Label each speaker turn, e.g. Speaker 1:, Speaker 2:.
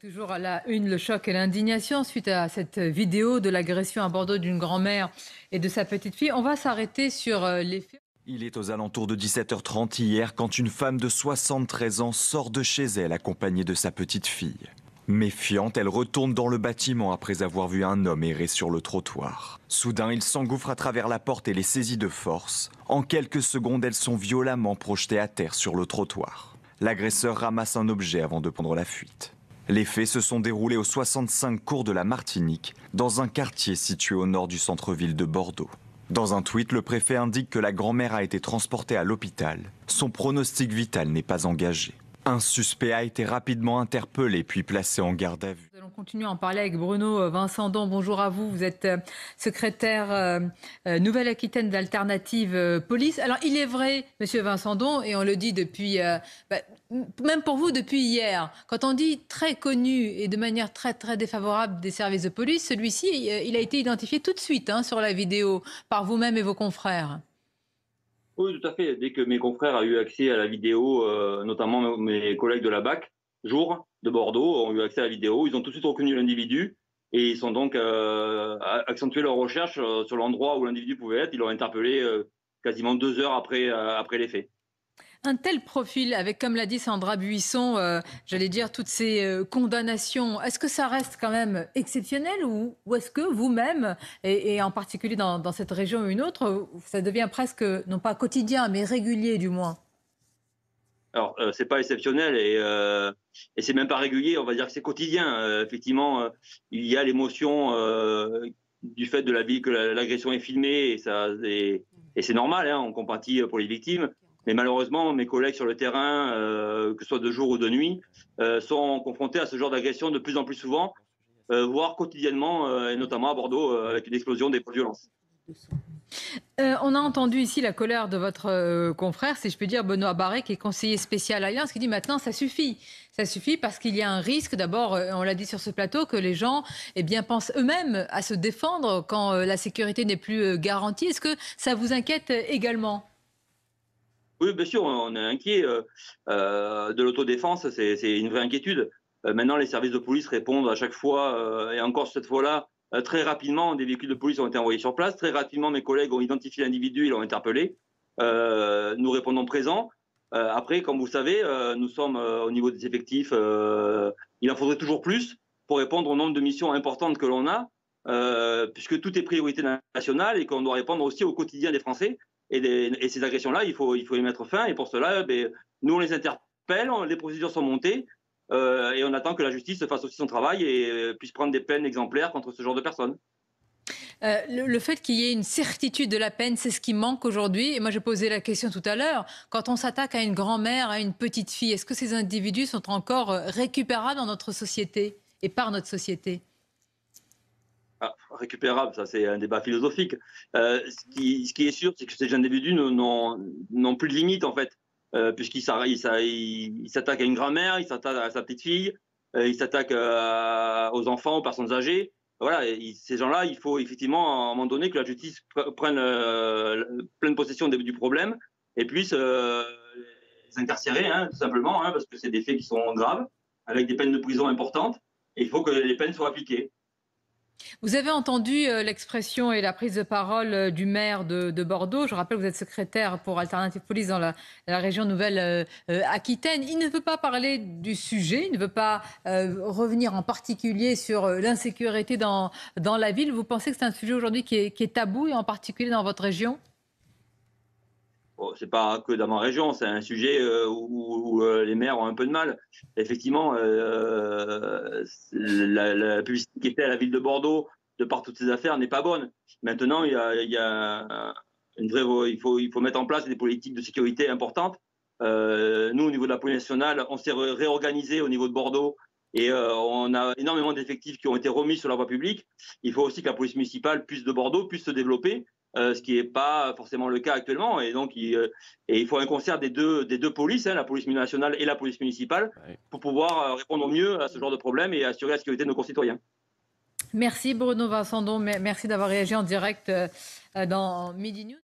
Speaker 1: Toujours à la une, le choc et l'indignation suite à cette vidéo de l'agression à Bordeaux d'une grand-mère et de sa petite fille. On va s'arrêter sur les faits.
Speaker 2: Il est aux alentours de 17h30 hier quand une femme de 73 ans sort de chez elle accompagnée de sa petite fille. Méfiante, elle retourne dans le bâtiment après avoir vu un homme errer sur le trottoir. Soudain, il s'engouffre à travers la porte et les saisit de force. En quelques secondes, elles sont violemment projetées à terre sur le trottoir. L'agresseur ramasse un objet avant de prendre la fuite. Les faits se sont déroulés au 65 cours de la Martinique, dans un quartier situé au nord du centre-ville de Bordeaux. Dans un tweet, le préfet indique que la grand-mère a été transportée à l'hôpital. Son pronostic vital n'est pas engagé. Un suspect a été rapidement interpellé puis placé en garde à vue.
Speaker 1: Nous allons continuer à en parler avec Bruno Vincendon. Bonjour à vous. Vous êtes secrétaire Nouvelle-Aquitaine d'Alternative Police. Alors, il est vrai, Monsieur Vincendon, et on le dit depuis, même pour vous depuis hier, quand on dit très connu et de manière très défavorable des services de police, celui-ci, il a été identifié tout de suite sur la vidéo par vous-même et vos confrères.
Speaker 3: Oui, tout à fait. Dès que mes confrères ont eu accès à la vidéo, notamment mes collègues de la BAC, Jour, de Bordeaux, ont eu accès à la vidéo, ils ont tout de suite reconnu l'individu et ils ont donc accentué leur recherche sur l'endroit où l'individu pouvait être. Ils l'ont interpellé quasiment 2 heures après les faits.
Speaker 1: Un tel profil, avec, comme l'a dit Sandra Buisson, j'allais dire, toutes ces condamnations, est-ce que ça reste quand même exceptionnel ou est-ce que vous-même, et en particulier dans cette région ou une autre, ça devient presque, non pas quotidien, mais régulier du moins?
Speaker 3: Alors, c'est pas exceptionnel et c'est même pas régulier, on va dire que c'est quotidien. Effectivement, il y a l'émotion du fait de la vie que l'agression est filmée et c'est normal, hein, on compatit pour les victimes. Mais malheureusement, mes collègues sur le terrain, que ce soit de jour ou de nuit, sont confrontés à ce genre d'agression de plus en plus souvent, voire quotidiennement, et notamment à Bordeaux, avec une explosion des violences.
Speaker 1: On a entendu ici la colère de votre confrère, si je peux dire, Benoît Barré, qui est conseiller spécial Alliance, qui dit maintenant ça suffit. Ça suffit parce qu'il y a un risque, d'abord, on l'a dit sur ce plateau, que les gens pensent eux-mêmes à se défendre quand la sécurité n'est plus garantie. Est-ce que ça vous inquiète également ?
Speaker 3: Oui, bien sûr, on est inquiet de l'autodéfense, c'est une vraie inquiétude. Maintenant, les services de police répondent à chaque fois, et encore cette fois-là, très rapidement, des véhicules de police ont été envoyés sur place. Très rapidement, mes collègues ont identifié l'individu, ils l'ont interpellé. Nous répondons présents. Après, comme vous savez, nous sommes au niveau des effectifs, il en faudrait toujours plus pour répondre au nombre de missions importantes que l'on a, puisque tout est priorité nationale et qu'on doit répondre aussi au quotidien des Français. Et ces agressions-là, il faut y mettre fin. Et pour cela, nous, on les interpelle, les procédures sont montées, et on attend que la justice fasse aussi son travail et puisse prendre des peines exemplaires contre ce genre de personnes.
Speaker 1: Le fait qu'il y ait une certitude de la peine, c'est ce qui manque aujourd'hui. Et moi, je posais la question tout à l'heure. Quand on s'attaque à une grand-mère, à une petite fille, est-ce que ces individus sont encore récupérables dans notre société et par notre société ?
Speaker 3: Récupérable, ça c'est un débat philosophique. Ce qui est sûr, c'est que ces individus n'ont plus de limite en fait, puisqu'ils s'attaquent à une grand-mère, ils s'attaquent à sa petite fille, ils s'attaquent aux enfants, aux personnes âgées. Voilà, ces gens-là, il faut effectivement à un moment donné que la justice prenne pleine possession du problème et puisse les incarcérer, hein, tout simplement, hein, parce que c'est des faits qui sont graves, avec des peines de prison importantes, et il faut que les peines soient appliquées.
Speaker 1: Vous avez entendu l'expression et la prise de parole du maire de Bordeaux. Je rappelle que vous êtes secrétaire pour Alternative Police dans la région Nouvelle-Aquitaine. Il ne veut pas parler du sujet, il ne veut pas revenir en particulier sur l'insécurité dans la ville. Vous pensez que c'est un sujet aujourd'hui qui est tabou, et en particulier dans votre région ?
Speaker 3: Bon, c'est pas que dans ma région, c'est un sujet où les maires ont un peu de mal. Effectivement, la publicité qui est faite à la ville de Bordeaux, de par toutes ces affaires, n'est pas bonne. Maintenant, il faut mettre en place des politiques de sécurité importantes. Nous, au niveau de la police nationale, on s'est réorganisé au niveau de Bordeaux et on a énormément d'effectifs qui ont été remis sur la voie publique. Il faut aussi que la police municipale de Bordeaux puisse se développer. Ce qui n'est pas forcément le cas actuellement. Et donc, il faut un concert des deux polices, hein, la police nationale et la police municipale, pour pouvoir répondre au mieux à ce genre de problème et assurer la sécurité de nos concitoyens.
Speaker 1: Merci Bruno Vincendon, merci d'avoir réagi en direct dans Midi News.